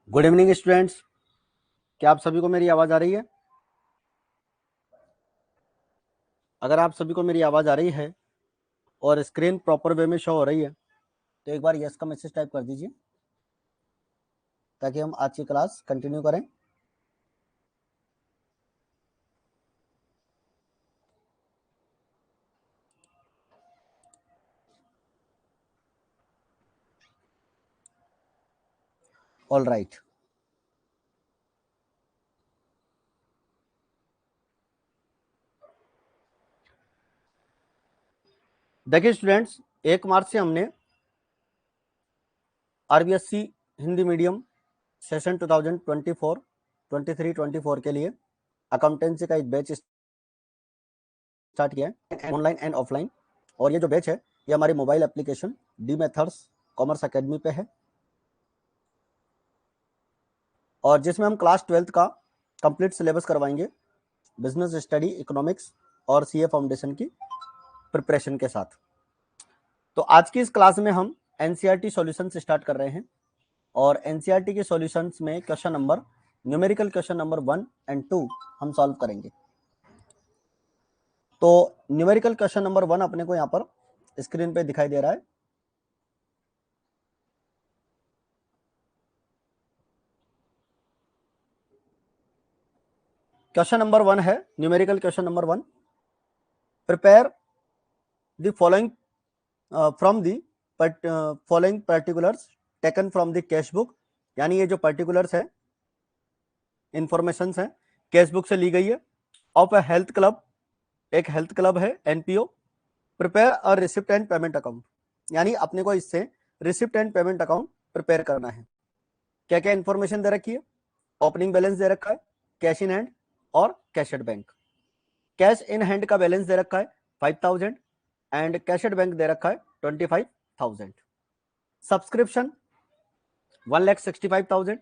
Good evening students. क्या आप सभी को मेरी आवाज़ आ रही है? अगर आप सभी को मेरी आवाज़ आ रही है और स्क्रीन प्रॉपर वे में शो हो रही है तो एक बार यस का मैसेज टाइप कर दीजिए ताकि हम आज की क्लास कंटिन्यू करें। All right. देखिए स्टूडेंट्स, 1 मार्च से हमने आरबीएससी हिंदी मीडियम सेशन 2024-23-24 के लिए अकाउंटेंसी का एक बैच स्टार्ट किया है, ऑनलाइन एंड ऑफलाइन। और ये जो बैच है ये हमारी mobile application D methods commerce academy पे है और जिसमें हम क्लास 12th का कंप्लीट सिलेबस करवाएंगे बिजनेस स्टडी, इकोनॉमिक्स और सीए फाउंडेशन की प्रिपरेशन के साथ। तो आज की इस क्लास में हम एनसीईआरटी सॉल्यूशन से स्टार्ट कर रहे हैं और एनसीईआरटी के सॉल्यूशंस में question number numerical question number 1 and 2 हम सॉल्व करेंगे। तो न्यूमेरिकल क्वेश्चन नंबर 1 अपने को यहाँ पर स्क्रीन पे दिखाई दे रहा है। क्वेश्चन नंबर 1 है numerical question number 1। Prepare the following from the following particulars taken from the cash book, यानी ये जो पर्टिकुलर्स है इंफॉर्मेशन है कैश बुक से ली गई है। ऑफ ए हेल्थ क्लब, एक हेल्थ क्लब है NPO. Prepare a receipt and payment account, यानी अपने को इससे receipt and payment account prepare करना है। क्या क्या इंफॉर्मेशन दे रखी है? ओपनिंग बैलेंस दे रखा है, कैश इन हैंड और cash at bank. Cash in hand का बैलेंस दे रखा है 5000 एंड कैश एट बैंक दे रखा है 25000। Subscription 1,65,000,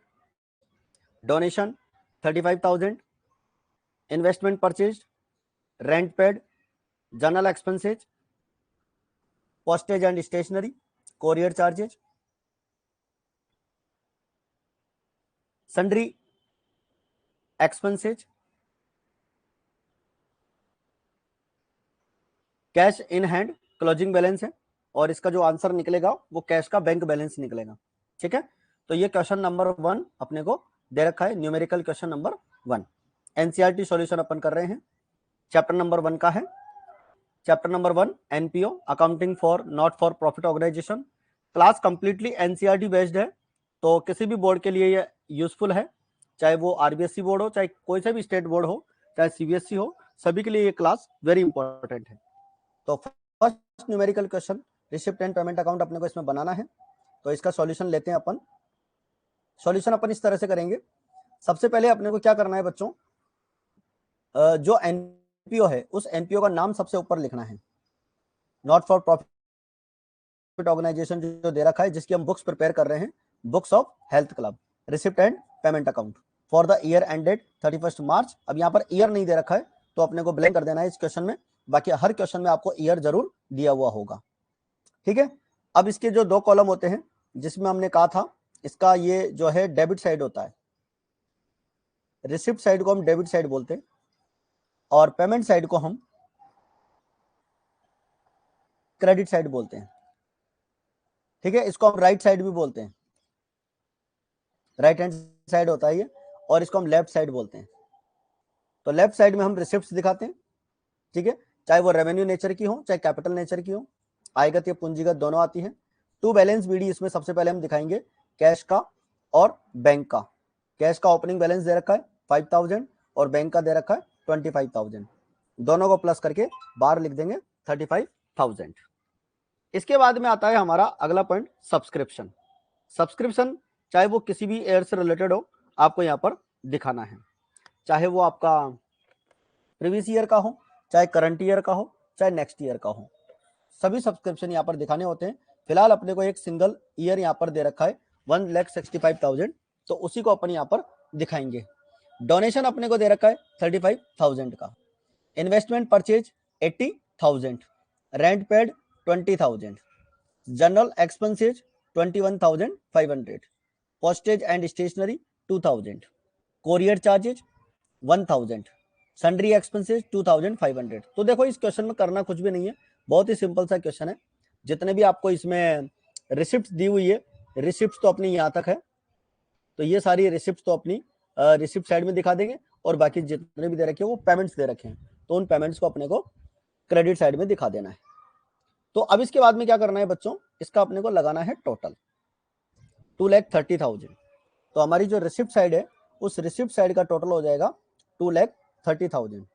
donation 35,000, investment purchase, rent paid, general expenses, postage and stationery, courier charges, sundry expenses, cash in hand closing balance है और इसका जो answer निकलेगा वो कैश का बैंक बैलेंस निकलेगा। ठीक है, तो ये क्वेश्चन नंबर 1 अपने को दे रखा है, numerical question number 1। NCERT solution अपन कर रहे हैं, चैप्टर नंबर 1 का है। Chapter number 1 NPO, accounting for not for profit organisation. Class completely NCERT based है, तो किसी भी बोर्ड के लिए ये यूजफुल है, चाहे वो आरबीएससी बोर्ड हो, चाहे कोई सा भी स्टेट बोर्ड हो, चाहे सीबीएसई हो, सभी के लिए ये क्लास वेरी इंपॉर्टेंट है। तो first numerical question, receipt and payment account अपने को इसमें बनाना है। तो इसका सॉल्यूशन लेते हैं अपन। सॉल्यूशन अपन इस तरह से करेंगे, सबसे पहले अपने को क्या करना है बच्चों, जो एनपीओ है उस एनपीओ का नाम सबसे ऊपर लिखना है। नॉट फॉर प्रॉफिट ऑर्गेनाइजेशन जो दे रखा है, जिसकी हम बुक्स प्रिपेयर कर रहे हैं, books of health club, receipt and payment account for the year ended 31 मार्च। अब यहाँ पर ईयर नहीं दे रखा है तो अपने को ब्लैंक कर देना है इस क्वेश्चन में, बाकी हर क्वेश्चन में आपको ईयर जरूर दिया हुआ होगा। ठीक है, अब इसके जो 2 कॉलम होते हैं, जिसमें हमने कहा था इसका ये जो है डेबिट साइड होता है, रिसिप्ट साइड को हम डेबिट साइड बोलते हैं और पेमेंट साइड को हम क्रेडिट साइड बोलते हैं। ठीक है, इसको हम राइट साइड भी बोलते हैं, राइट हैंड साइड होता है ये, और इसको हम लेफ्ट साइड बोलते हैं। तो लेफ्ट साइड में हम रिसिप्ट दिखाते हैं। ठीक है, चाहे वो रेवेन्यू नेचर की हो चाहे कैपिटल नेचर की हो, आयगत या पूंजीगत दोनों आती है। टू बैलेंस बीडी इसमें सबसे पहले हम दिखाएंगे कैश का और बैंक का। कैश का ओपनिंग बैलेंस दे रखा है 5000 और बैंक का दे रखा है 25000, दोनों को प्लस करके बाहर लिख देंगे 35000। इसके बाद में आता है हमारा अगला पॉइंट, सब्सक्रिप्शन। सब्सक्रिप्शन चाहे वो किसी भी एयर से रिलेटेड हो, आपको यहाँ पर दिखाना है, चाहे वो आपका प्रीवियस ईयर का हो, चाहे करंट ईयर का हो, चाहे नेक्स्ट ईयर का हो, सभी सब्सक्रिप्शन यहाँ पर दिखाने होते हैं। फिलहाल अपने को एक सिंगल ईयर यहाँ पर दे रखा है 1,65,000, तो उसी को अपन यहाँ पर दिखाएंगे। डोनेशन अपने को दे रखा है 35,000 का, investment purchase 80,000, rent paid 20,000, general expenses 21,500, postage and stationery 2000, courier charges 1000, sundry expenses 2500। तो देखो इस क्वेश्चन में करना कुछ भी नहीं है, बहुत ही सिंपल सा क्वेश्चन है। जितने भी आपको इसमें रिसिप्ट दी हुई है, रिसिप्ट तो अपनी यहाँ तक है, तो ये सारी रिसिप्ट तो अपनी रिसिप्ट साइड में दिखा देंगे, और बाकी जितने भी दे रखे हैं वो पेमेंट्स दे रखे हैं, तो उन पेमेंट्स को अपने को क्रेडिट साइड में दिखा देना है। तो अब इसके बाद में क्या करना है बच्चों, इसका अपने को लगाना है टोटल 2,30,000। तो हमारी जो रिसिप्ट साइड है उस रिसिप्ट साइड का टोटल हो जाएगा 2,30,000,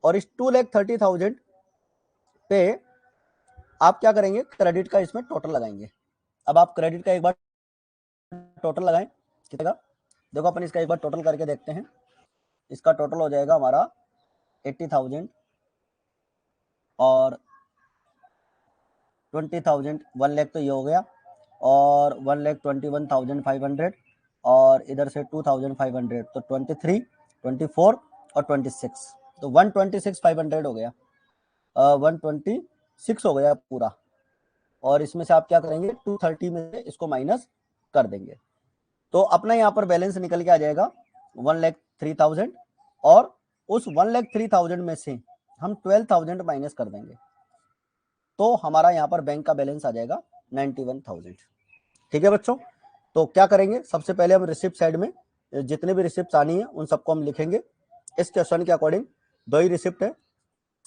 और इस 2,30,000 पे आप क्या करेंगे, क्रेडिट का इसमें टोटल लगाएंगे। अब आप क्रेडिट का एक बार टोटल लगाएं, कितना, देखो अपन इसका एक बार टोटल करके देखते हैं। इसका टोटल हो जाएगा हमारा 80,000 और 20,000, 1 लाख तो ये हो गया, और 1,21,500, और इधर से 2,500, तो 23, 24 और 26, तो 126,500 हो गया, 126 हो गया पूरा। और इसमें से आप क्या करेंगे, 230 में से इसको माइनस कर देंगे, तो अपना यहाँ पर बैलेंस निकल के आ जाएगा 1,03,000, और उस 1,03,000 में से हम 12,000 माइनस कर देंगे, तो हमारा यहाँ पर बैंक का बैलेंस आ जाएगा 91,000। ठीक है बच्चों, तो क्या करेंगे, सबसे पहले हम रिसिप्ट साइड में जितने भी रिसिप्ट आनी है उन सबको हम लिखेंगे। इस क्वेश्चन के अकॉर्डिंग 2 ही रिसिप्ट है,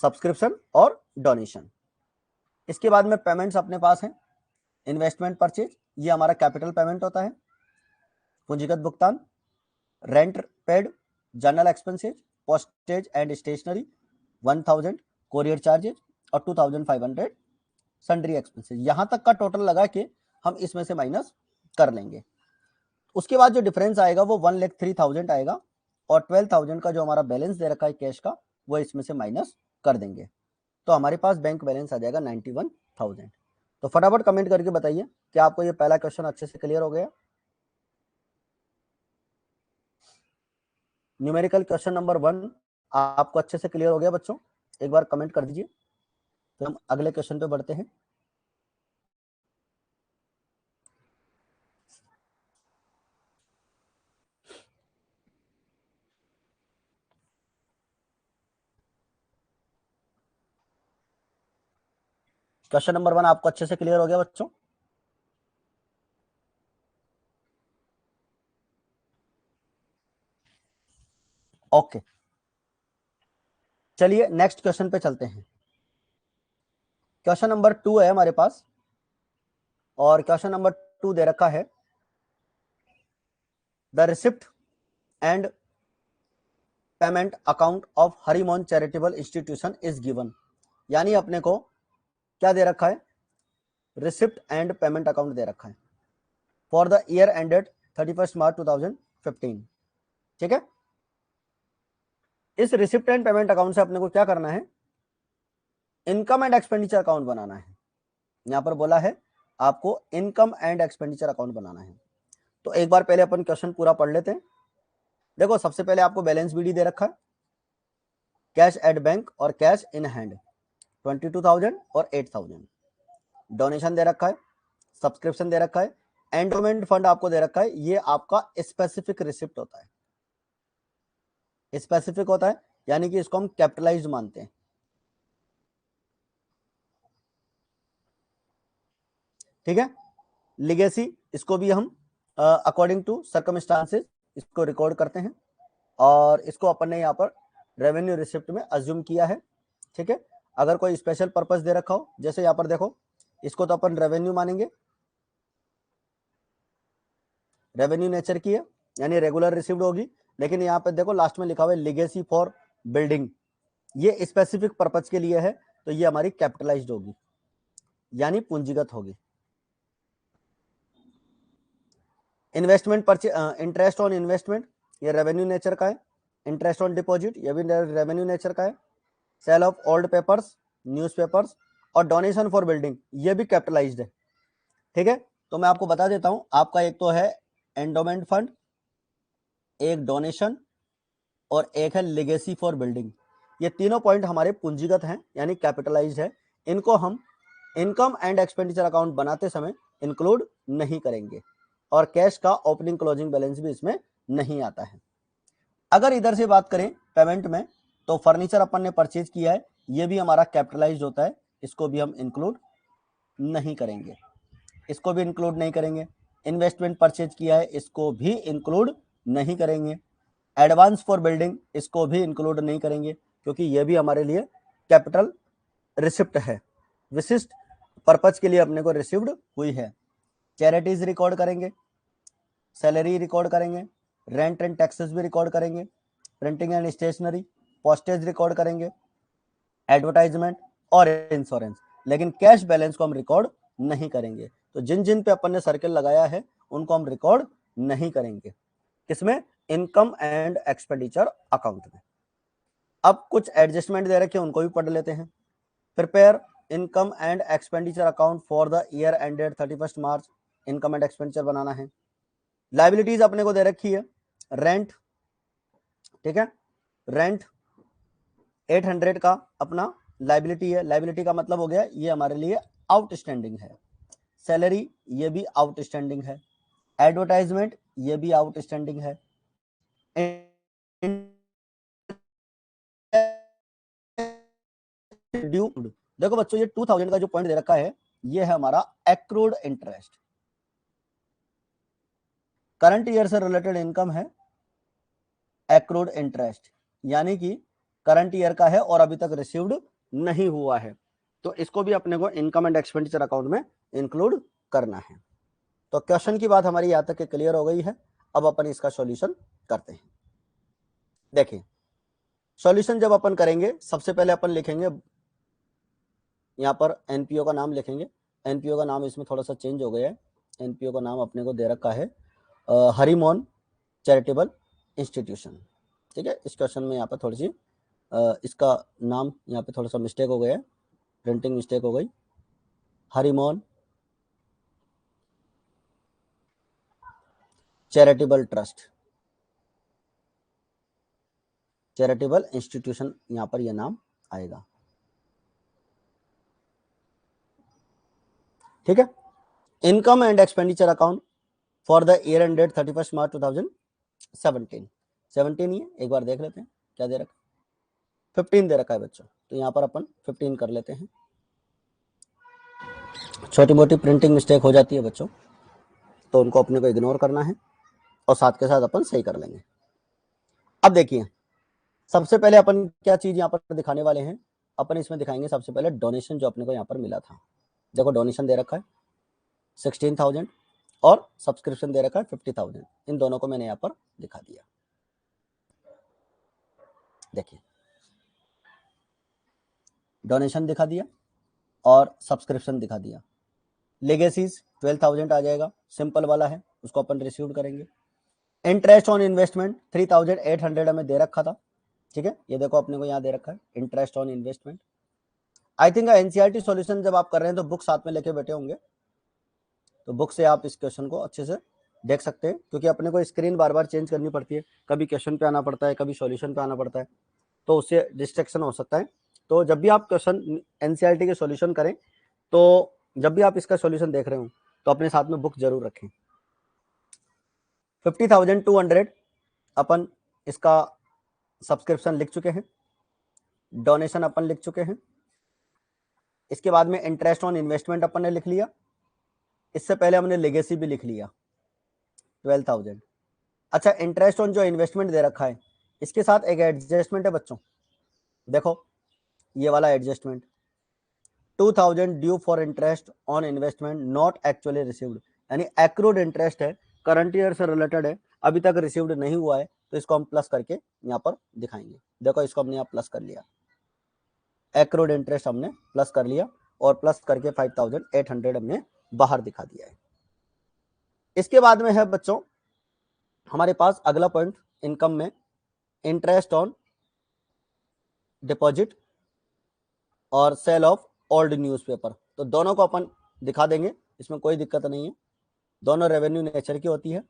सब्सक्रिप्शन और डोनेशन। इसके बाद में पेमेंट्स अपने पास है, इन्वेस्टमेंट परचेज, ये हमारा कैपिटल पेमेंट होता है, पूंजीगत भुगतान, rent paid, general expenses, postage and stationery 1000, courier charges और 2500 सन्ड्री एक्सपेंसेज। यहां तक का टोटल लगा के हम इसमें से माइनस कर लेंगे। उसके बाद जो डिफरेंस आएगा वो 1,03,000 आएगा, और 12,000 का जो हमारा बैलेंस दे रखा है कैश का, वो इसमें से माइनस कर देंगे, तो हमारे पास बैंक बैलेंस आ जाएगा 91,000। तो फटाफट कमेंट करके बताइए कि आपको ये पहला क्वेश्चन अच्छे से क्लियर हो गया। न्यूमेरिकल क्वेश्चन नंबर 1 आपको अच्छे से क्लियर हो गया बच्चों, एक बार कमेंट कर दीजिए, तो हम अगले क्वेश्चन पे बढ़ते हैं। क्वेश्चन नंबर 1 आपको अच्छे से क्लियर हो गया बच्चों? ओके, चलिए नेक्स्ट क्वेश्चन पे चलते हैं। क्वेश्चन नंबर 2 है हमारे पास, और क्वेश्चन नंबर 2 दे रखा है, the receipt and payment account of Harimohan charitable institution is given. यानी अपने को क्या दे रखा है, रिसिप्ट एंड पेमेंट अकाउंट दे रखा है फॉर द ईयर एंडेड 31 मार्च 2015। ठीक है, इस रिसिप्ट एंड पेमेंट अकाउंट से अपने को क्या करना है, इनकम एंड एक्सपेंडिचर अकाउंट बनाना है। यहां पर बोला है आपको इनकम एंड एक्सपेंडिचर अकाउंट बनाना है। तो एक बार पहले अपन क्वेश्चन पूरा पढ़ लेते हैं। देखो सबसे पहले आपको बैलेंस बीडी दे रखा है, कैश एट बैंक और कैश इन हैंड 22,000 और 8,000, डोनेशन दे रखा है, सब्सक्रिप्शन दे रखा है, एंडोमेंट फंड आपको दे रखा है। ये आपका स्पेसिफिक रिसिप्ट होता है, स्पेसिफिक होता है, यानी कि इसको हम कैपिटलाइज्ड मानते हैं। ठीक है, लिगेसी, इसको भी हम अकॉर्डिंग टू सर्कमस्टांसेस इसको रिकॉर्ड करते हैं, और इसको अपन ने यहाँ पर रेवेन्यू रिसिप्ट में अज्यूम किया है। ठीक है, अगर कोई स्पेशल पर्पस दे रखा हो, जैसे यहाँ पर देखो, इसको तो अपन रेवेन्यू मानेंगे, रेवेन्यू नेचर की है, यानी रेगुलर रिसिप्ट होगी। लेकिन यहाँ पे देखो लास्ट में लिखा हुआ है लिगेसी फॉर बिल्डिंग, ये स्पेसिफिक पर्पस के लिए है, तो ये हमारी कैपिटलाइज्ड होगी, यानी पूंजीगत होगी। Investment purchase, interest on investment, ये रेवेन्यू नेचर का है। इंटरेस्ट ऑन डिपॉजिट, ये भी रेवेन्यू नेचर का है। Sale of old papers, newspapers, और डोनेशन फॉर बिल्डिंग, ये भी कैपिटलाइज्ड है। ठीक है, तो मैं आपको बता देता हूं, आपका एक तो है एंडोमेंट फंड, एक डोनेशन, और एक है लिगेसी फॉर बिल्डिंग। ये तीनों पॉइंट हमारे पूंजीगत हैं, यानी कैपिटलाइज्ड है। इनको हम इनकम एंड एक्सपेंडिचर अकाउंट बनाते समय इंक्लूड नहीं करेंगे। और कैश का ओपनिंग क्लोजिंग बैलेंस भी इसमें नहीं आता है। अगर इधर से बात करें पेमेंट में, तो फर्नीचर अपन ने परचेज किया है, ये भी हमारा कैपिटलाइज्ड होता है, इसको भी हम इंक्लूड नहीं करेंगे, इसको भी इंक्लूड नहीं करेंगे। इन्वेस्टमेंट परचेज किया है, इसको भी इंक्लूड नहीं करेंगे। एडवांस फॉर बिल्डिंग, इसको भी इंक्लूड नहीं करेंगे, क्योंकि ये भी हमारे लिए कैपिटल रिसिप्ट है, विशिष्ट पर्पज के लिए अपने को रिसीव्ड हुई है। चैरिटीज रिकॉर्ड करेंगे, सैलरी रिकॉर्ड करेंगे, रेंट एंड टैक्सेस भी रिकॉर्ड करेंगे, printing and stationery, postage record करेंगे, एडवर्टाइजमेंट और इंश्योरेंस, लेकिन कैश बैलेंस को हम रिकॉर्ड नहीं करेंगे। तो जिन जिन पे अपन ने सर्कल लगाया है उनको हम रिकॉर्ड नहीं करेंगे, किसमें, इनकम एंड एक्सपेंडिचर अकाउंट में। अब कुछ एडजस्टमेंट दे रखे हैं, उनको भी पढ़ लेते हैं। Prepare income and expenditure account for the year ended 31 March, income and expenditure बनाना है। लाइबिलिटीज अपने को दे रखी है, रेंट, ठीक है, रेंट 800 का अपना लाइबिलिटी है, लाइबिलिटी का मतलब हो गया ये हमारे लिए आउटस्टैंडिंग है। सैलरी ये भी आउटस्टैंडिंग है, एडवर्टाइजमेंट ये भी आउटस्टैंडिंग है, ड्यू। देखो बच्चों, ये 2000 का जो पॉइंट दे रखा है ये है हमारा एक्रूड इंटरेस्ट। करंट ईयर से रिलेटेड इनकम है एक्रूड इंटरेस्ट, यानी कि करंट ईयर का है और अभी तक रिसीव्ड नहीं हुआ है, तो इसको भी अपने को इनकम एंड एक्सपेंडिचर अकाउंट में इंक्लूड करना है। तो क्वेश्चन की बात हमारी यहाँ तक क्लियर हो गई है। अब अपन इसका सॉल्यूशन करते हैं। देखिए, सॉल्यूशन जब अपन करेंगे, सबसे पहले अपन लिखेंगे यहाँ पर एनपीओ का नाम लिखेंगे। एनपीओ का नाम इसमें थोड़ा सा चेंज हो गया है, एनपीओ का नाम अपने को दे रखा है हरिमोहन चैरिटेबल इंस्टीट्यूशन, ठीक है। इस क्वेश्चन में यहाँ पर थोड़ी सी इसका नाम यहाँ पे थोड़ा सा मिस्टेक हो गया है, प्रिंटिंग मिस्टेक हो गई। Harimohan charitable trust, charitable institution यहाँ पर यह नाम आएगा, ठीक है। Income and expenditure account for the year ended 31 मार्च 2017, 17 ही है, एक बार देख लेते हैं क्या दे रखा है। 15 दे रखा है बच्चों, तो यहाँ पर अपन 15 कर लेते हैं। छोटी मोटी प्रिंटिंग मिस्टेक हो जाती है बच्चों, तो उनको अपने को इग्नोर करना है और साथ के साथ अपन सही कर लेंगे। अब देखिए, सबसे पहले अपन क्या चीज यहाँ पर दिखाने वाले हैं, अपन इसमें दिखाएंगे सबसे पहले डोनेशन जो अपने को यहाँ पर मिला था। देखो डोनेशन दे रखा है 16,000 और सब्सक्रिप्शन दे रखा है 50,000, इन दोनों को मैंने यहाँ पर दिखा दिया। देखिए, डोनेशन दिखा दिया और सब्सक्रिप्शन दिखा दिया। लेगेसीज 12,000 आ जाएगा, सिंपल वाला है, उसको अपन रिसीव करेंगे। इंटरेस्ट ऑन इन्वेस्टमेंट 3,800 हमें दे रखा था, ठीक है, ये देखो अपने को यहाँ दे रखा है interest on investment. I think NCERT solution जब आप कर रहे हैं तो बुक साथ में लेके बैठे होंगे, तो बुक से आप इस क्वेश्चन को अच्छे से देख सकते हैं, क्योंकि अपने को स्क्रीन बार बार चेंज करनी पड़ती है, कभी क्वेश्चन पे आना पड़ता है, कभी सॉल्यूशन पे आना पड़ता है, तो उससे डिस्ट्रैक्शन हो सकता है। तो जब भी आप क्वेश्चन एनसीईआरटी के सॉल्यूशन करें, तो जब भी आप इसका सॉल्यूशन देख रहे हो तो अपने साथ में बुक जरूर रखें। 50,200 अपन इसका सब्सक्रिप्शन लिख चुके हैं, डोनेशन अपन लिख चुके हैं। इसके बाद में इंटरेस्ट ऑन इन्वेस्टमेंट अपन ने लिख लिया, इससे पहले हमने लेगेसी भी लिख लिया 12,000। अच्छा, इंटरेस्ट ऑन जो इन्वेस्टमेंट दे रखा है, इसके साथ एक एडजस्टमेंट है बच्चों, देखो ये वाला adjustment, 2,000 due for interest on investment not actually received, यानी एक्रूड इंटरेस्ट है, करंट ईयर से रिलेटेड है, अभी तक रिसीव्ड नहीं हुआ है, तो इसको हम प्लस करके यहाँ पर दिखाएंगे। देखो इसको हमने यहाँ प्लस कर लिया, एक्रूड इंटरेस्ट हमने प्लस कर लिया और प्लस करके 5,800 हमने बाहर दिखा दिया है। इसके बाद में है बच्चों हमारे पास अगला पॉइंट इनकम में, इंटरेस्ट ऑन डिपॉजिट और सेल ऑफ ओल्ड न्यूज़पेपर, तो दोनों को अपन दिखा देंगे, इसमें कोई दिक्कत नहीं है, दोनों रेवेन्यू नेचर की होती है।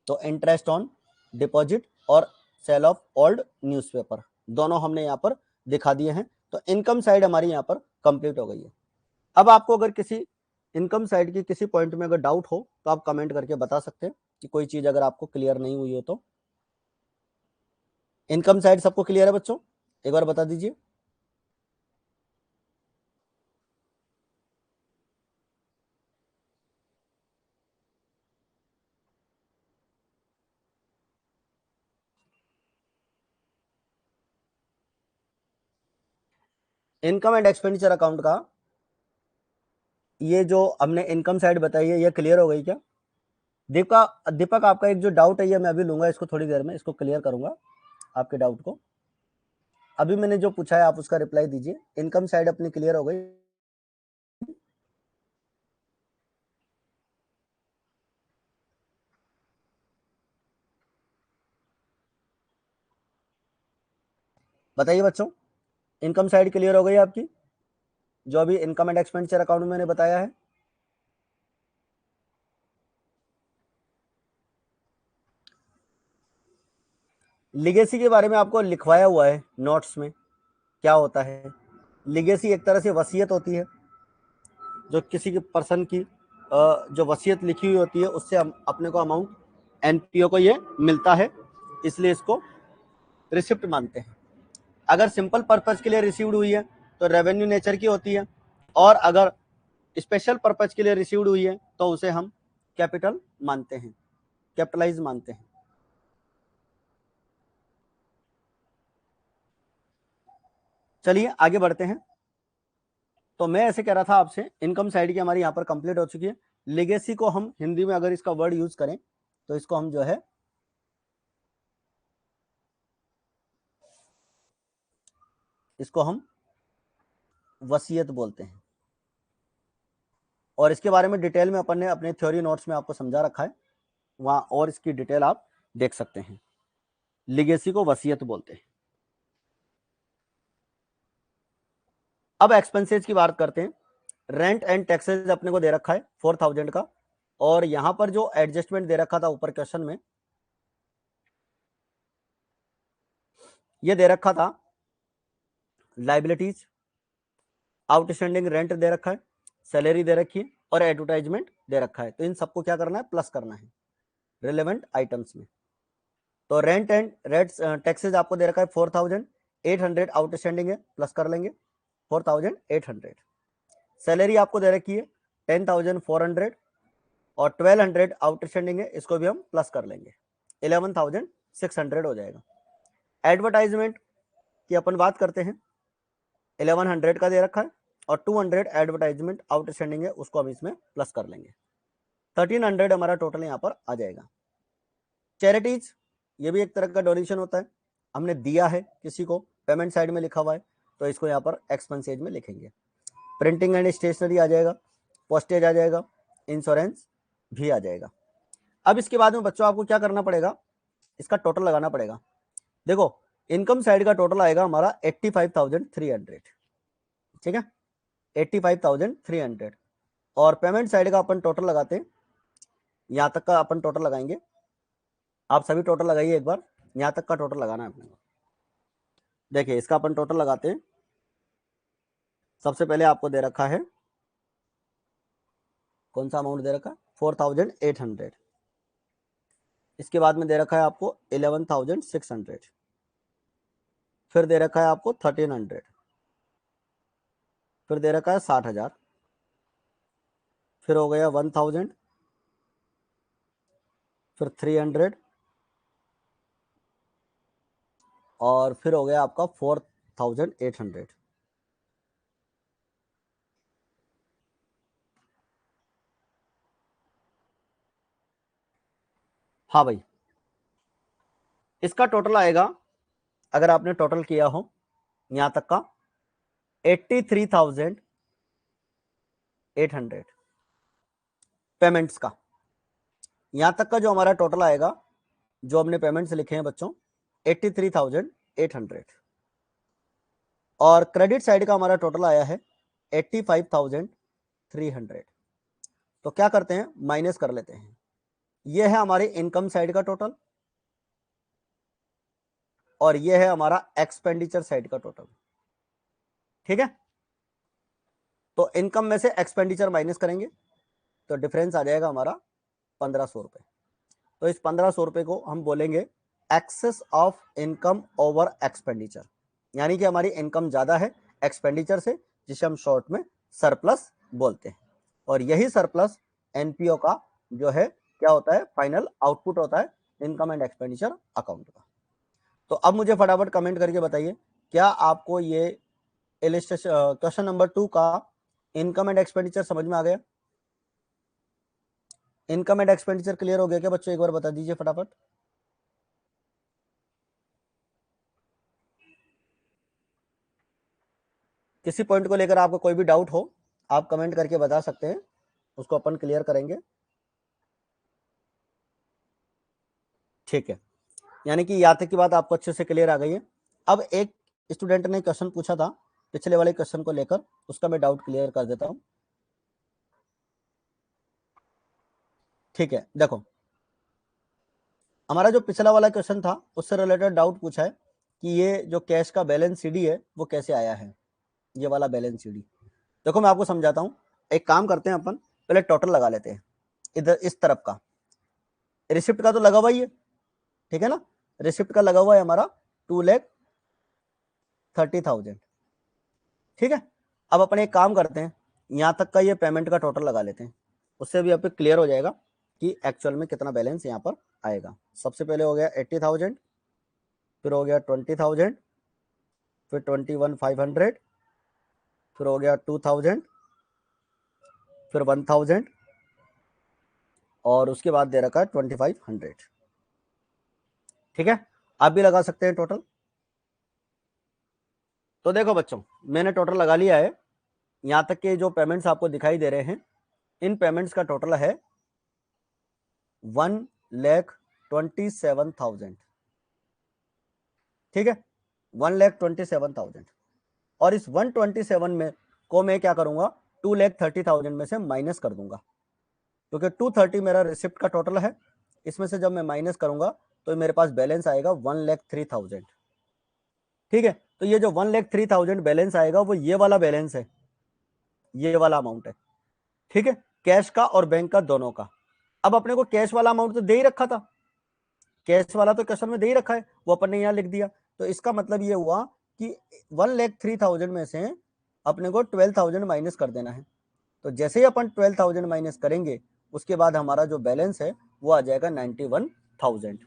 तो इंटरेस्ट ऑन डिपॉजिट और सेल ऑफ ओल्ड न्यूज़पेपर दोनों हमने यहाँ पर दिखा दिए हैं, तो इनकम साइड हमारी यहाँ पर कंप्लीट हो गई है। अब आपको अगर किसी इनकम साइड की किसी पॉइंट में अगर डाउट हो तो आप कमेंट करके बता सकते हैं कि कोई चीज अगर आपको क्लियर नहीं हुई हो तो। इनकम साइड सबको क्लियर है बच्चों, एक बार बता दीजिए। इनकम एंड एक्सपेंडिचर अकाउंट का ये जो हमने इनकम साइड बताई है ये क्लियर हो गई क्या? दीपक दीपक आपका एक जो डाउट है ये मैं अभी लूंगा, इसको थोड़ी देर में इसको क्लियर करूंगा आपके डाउट को। अभी मैंने जो पूछा है आप उसका रिप्लाई दीजिए। इनकम साइड अपनी क्लियर हो गई? बताइए बच्चों, इनकम साइड क्लियर हो गई आपकी, जो अभी इनकम एंड एक्सपेंडिचर अकाउंट में मैंने बताया है? लिगेसी के बारे में आपको लिखवाया हुआ है नोट्स में। क्या होता है लिगेसी? एक तरह से वसीयत होती है, जो किसी के पर्सन की जो वसीयत लिखी हुई होती है उससे हम अपने को अमाउंट एनपीओ को ये मिलता है, इसलिए इसको रिसिप्ट मानते हैं। अगर सिंपल पर्पज के लिए रिसीव्ड हुई है तो रेवेन्यू नेचर की होती है, और अगर स्पेशल पर्पज के लिए रिसीव्ड हुई है तो उसे हम कैपिटल मानते हैं, कैपिटलाइज मानते हैं। चलिए आगे बढ़ते हैं। तो मैं ऐसे कह रहा था आपसे, इनकम साइड की हमारी यहाँ पर कंप्लीट हो चुकी है। लेगेसी को हम हिंदी में अगर इसका वर्ड यूज करें तो इसको हम जो है इसको हम वसीयत बोलते हैं, और इसके बारे में डिटेल में अपन ने अपने थ्योरी नोट्स में आपको समझा रखा है, वहां और इसकी डिटेल आप देख सकते हैं। लिगेसी को वसीयत बोलते हैं। अब एक्सपेंसेस की बात करते हैं। रेंट एंड टैक्सेस अपने को दे रखा है 4000 का, और यहां पर जो एडजस्टमेंट दे रखा था ऊपर क्वेश्चन में, ये दे रखा था लाइबिलिटीज, आउटस्टैंडिंग रेंट दे रखा है, सैलरी दे रखी है, और एडवर्टाइजमेंट दे रखा है। तो इन सबको क्या करना है? प्लस करना है रिलेवेंट आइटम्स में। तो रेंट एंड रेंट टैक्सेस आपको दे रखा है 4800, आउटस्टैंडिंग है, प्लस कर लेंगे 4800। सैलरी आपको दे रखी है 10,400, और 1200 आउटस्टैंडिंग है, इसको भी हम प्लस कर लेंगे 11,600 हो जाएगा। एडवर्टाइजमेंट की अपन बात करते हैं, 1100 का दे रखा है, और 200 एडवर्टाइजमेंट आउटस्टैंडिंग है, उसको हम इसमें प्लस कर लेंगे। 1300 हमारा टोटल यहाँ पर आ जाएगा। चैरिटीज, ये भी एक तरह का डोनेशन होता है, हमने दिया है किसी को, पेमेंट साइड में लिखा हुआ है, तो इसको यहाँ पर एक्सपेंसेज में लिखेंगे। प्रिंटिंग एंड स्टेशनरी आ जाएगा, पोस्टेज आ जाएगा, इंश्योरेंस भी आ जाएगा। अब इसके बाद में बच्चों आपको क्या करना पड़ेगा? इसका टोटल लगाना पड़ेगा। देखो, इनकम साइड का टोटल आएगा हमारा 85,300, ठीक है, 85,300। और पेमेंट साइड का अपन टोटल लगाते हैं, यहां तक का अपन टोटल लगाएंगे। आप सभी टोटल लगाइए एक बार, यहां तक का टोटल लगाना है अपने को। देखिए इसका अपन टोटल लगाते हैं। सबसे पहले आपको दे रखा है, कौन सा अमाउंट दे रखा है? 4800। इसके बाद में दे रखा है आपको 11,600। फिर दे रखा है आपको 1300। फिर दे रखा है 60,000। फिर हो गया 1000। फिर 300, और फिर हो गया आपका 4800। हाँ भाई, इसका टोटल आएगा, अगर आपने टोटल किया हो यहां तक का, 83,800 पेमेंट्स का। यहां तक का जो हमारा टोटल आएगा, जो हमने पेमेंट्स लिखे हैं बच्चों, 83,800। और क्रेडिट साइड का हमारा टोटल आया है 85,300। तो क्या करते हैं? माइनस कर लेते हैं। ये है हमारे इनकम साइड का टोटल, और ये है हमारा एक्सपेंडिचर साइड का टोटल, ठीक है। तो इनकम में से एक्सपेंडिचर माइनस करेंगे तो डिफरेंस आ जाएगा हमारा 1500 रुपए। तो इस 1500 रुपए को हम बोलेंगे excess of income over expenditure, यानी कि हमारी इनकम ज्यादा है एक्सपेंडिचर से, जिसे हम शॉर्ट में सरप्लस बोलते हैं। और यही सरप्लस एनपीओ का जो है क्या होता है, फाइनल आउटपुट होता है इनकम एंड एक्सपेंडिचर अकाउंट का। तो अब मुझे फटाफट कमेंट करके बताइए, क्या आपको ये इलिस्ट्रेशन क्वेश्चन नंबर 2 का इनकम एंड एक्सपेंडिचर समझ में आ गया? इनकम एंड एक्सपेंडिचर क्लियर हो गया क्या बच्चों? एक बार बता दीजिए फटाफट। किसी पॉइंट को लेकर आपको कोई भी डाउट हो आप कमेंट करके बता सकते हैं, उसको अपन क्लियर करेंगे। ठीक है, यानी कि यहाँ तक की बात आपको अच्छे से क्लियर आ गई है। अब एक स्टूडेंट ने क्वेश्चन पूछा था पिछले वाले क्वेश्चन को लेकर, उसका मैं डाउट क्लियर कर देता हूं। ठीक है, देखो हमारा जो पिछला वाला क्वेश्चन था उससे रिलेटेड डाउट पूछा है कि ये जो कैश का बैलेंस सीडी है वो कैसे आया है, ये वाला बैलेंस सीडी। देखो मैं आपको समझाता हूँ, एक काम करते हैं अपन, पहले टोटल लगा लेते हैं। इधर इस तरफ का रिसिप्ट का तो लगा हुआ ही है, ठीक है ना, रिसिप्ट का लगा हुआ है हमारा 2,30,000, ठीक है। अब अपन एक काम करते हैं, यहां तक का ये पेमेंट का टोटल लगा लेते हैं, उससे भी अब क्लियर हो जाएगा कि एक्चुअल में कितना बैलेंस यहाँ पर आएगा। सबसे पहले हो गया 80,000, फिर हो गया 20,000, फिर 21,500, फिर हो गया 2,000, फिर 1,000 और उसके बाद दे रखा है 2,500। ठीक है, आप भी लगा सकते हैं टोटल। तो देखो बच्चों मैंने टोटल लगा लिया है, यहां तक के जो पेमेंट्स आपको दिखाई दे रहे हैं इन पेमेंट्स का टोटल है 1,27,000, ठीक है, 1,27,000। और इस 127 में को मैं क्या करूंगा, 2,30,000 में से माइनस कर दूंगा, क्योंकि 230 मेरा रिसिप्ट का टोटल है, इसमें से जब मैं माइनस करूंगा तो मेरे पास बैलेंस आएगा 1,03,000। ठीक है, तो ये जो 1,03,000 बैलेंस आएगा वो ये वाला बैलेंस है, ये वाला अमाउंट है, ठीक है, कैश का और बैंक का दोनों का। अब अपने को कैश वाला अमाउंट तो दे ही रखा था, कैश वाला तो क्वेश्चन में दे ही रखा है, वो अपन ने यहाँ लिख दिया। तो इसका मतलब ये हुआ कि 1,03,000 में से अपने को 12,000 माइनस कर देना है। तो जैसे ही अपन 12,000 माइनस करेंगे उसके बाद हमारा जो बैलेंस है वो आ जाएगा 91,000,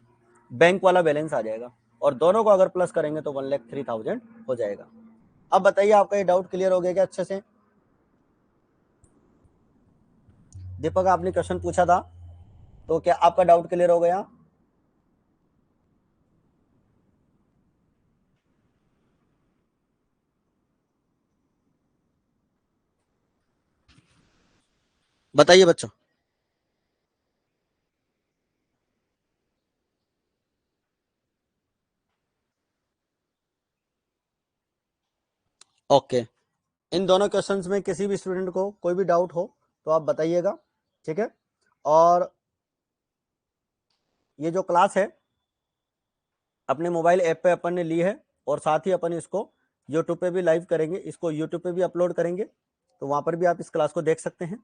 बैंक वाला बैलेंस आ जाएगा। और दोनों को अगर प्लस करेंगे तो 1,03,000 हो जाएगा। अब बताइए आपका ये डाउट क्लियर हो गया क्या अच्छे से? दीपक आपने क्वेश्चन पूछा था, तो क्या आपका डाउट क्लियर हो गया? बताइए बच्चों। ओके, इन दोनों क्वेश्चंस में किसी भी स्टूडेंट को कोई भी डाउट हो तो आप बताइएगा, ठीक है। और ये जो क्लास है अपने मोबाइल ऐप पे अपन ने ली है, और साथ ही अपन इसको यूट्यूब पे भी लाइव करेंगे, इसको यूट्यूब पे भी अपलोड करेंगे, तो वहां पर भी आप इस क्लास को देख सकते हैं।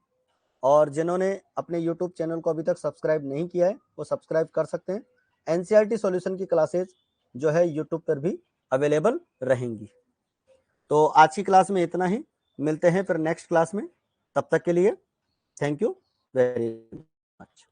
और जिन्होंने अपने यूट्यूब चैनल को अभी तक सब्सक्राइब नहीं किया है वो सब्सक्राइब कर सकते हैं। एनसीईआरटी सॉल्यूशन की क्लासेज जो है यूट्यूब पर भी अवेलेबल रहेंगी। तो आज की क्लास में इतना ही, मिलते हैं फिर नेक्स्ट क्लास में, तब तक के लिए थैंक यू वेरी मच।